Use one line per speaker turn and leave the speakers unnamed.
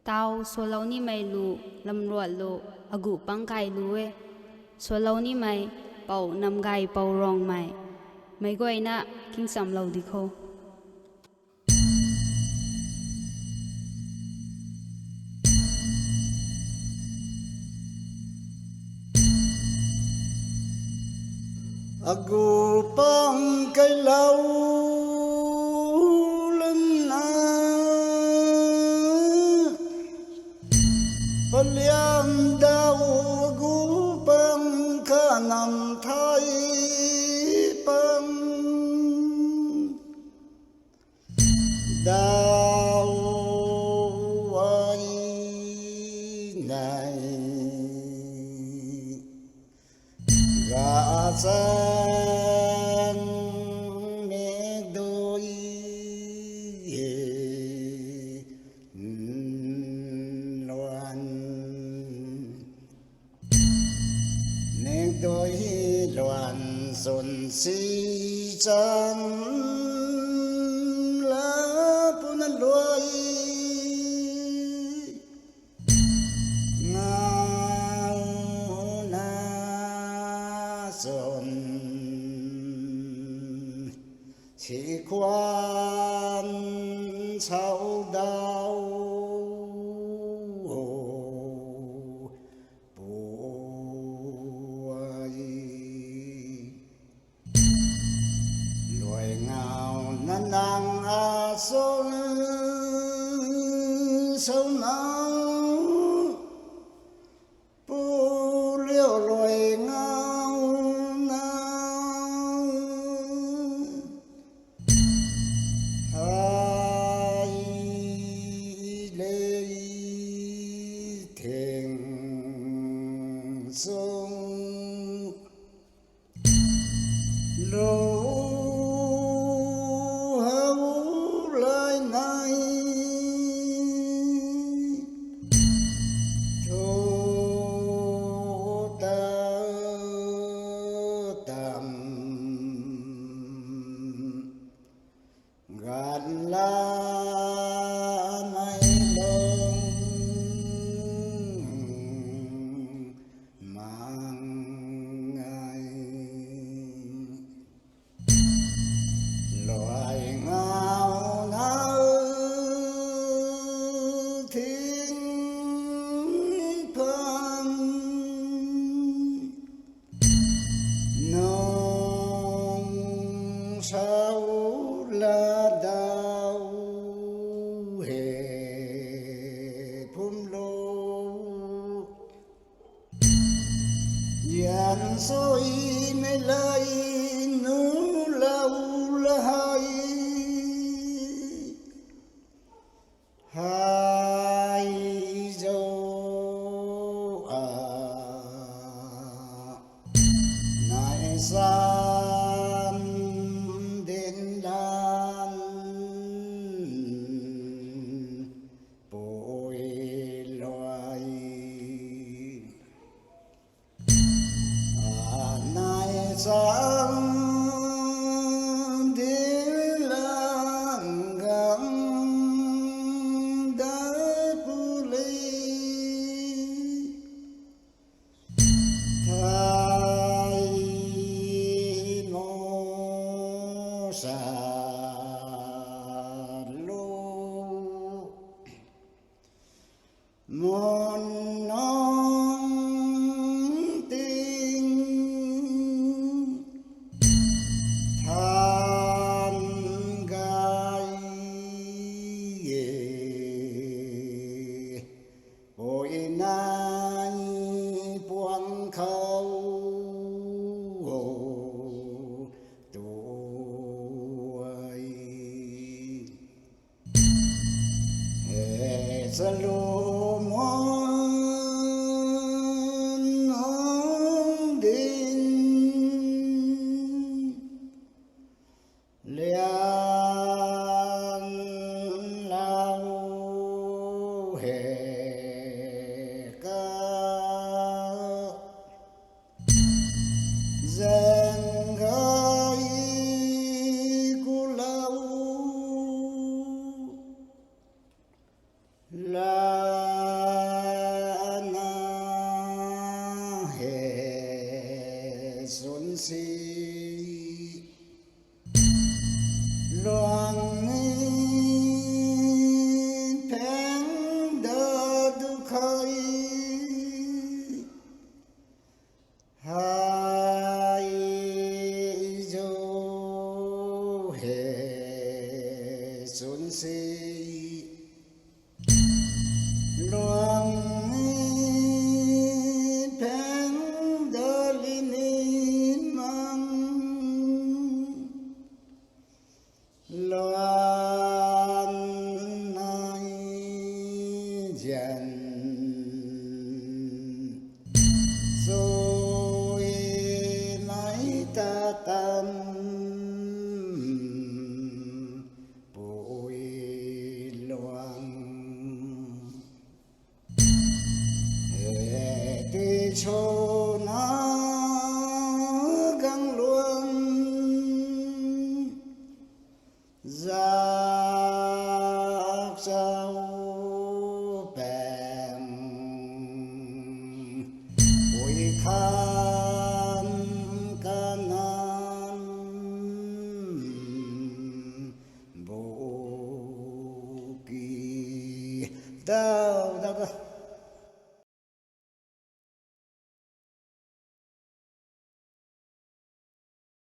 Tao số lâu ni mày lu lâm ruột lu Luh-Agupangkai luê số lâu ni mày bầu Namgaipou Rongmei mày gọi na kinh sam lâu đi khô
Agupangkai lâu lên na Paliam đau Agupangkai nằm thái băng đau ai này gã sang mẹ đôi loan nè đôi loan xuân si trăng lá bún lôi chỉ quan sau đau buồn loài ngào năn nàng a sông sâu nắng bu liêu loài ngào sông lô hấu lại này thô ta tầm gạt la sao là đau hệ phun lô dàn soi mê lai nụ lâu là hai dấu nại xa sang đến làng gắng đã phụ lý thay mô sa lô môn non tình ôi nay buông khâu tuổi hệ sa lô môn nông đình liên lao hệ dần gái cô lâu xuân si loang phèn đơ li ni mang loan nai dần rồi nai ta tâm bụi loang hệ ti chô na găng luông giác sao bèn bụi khan ca nan bồ kỳ đau đau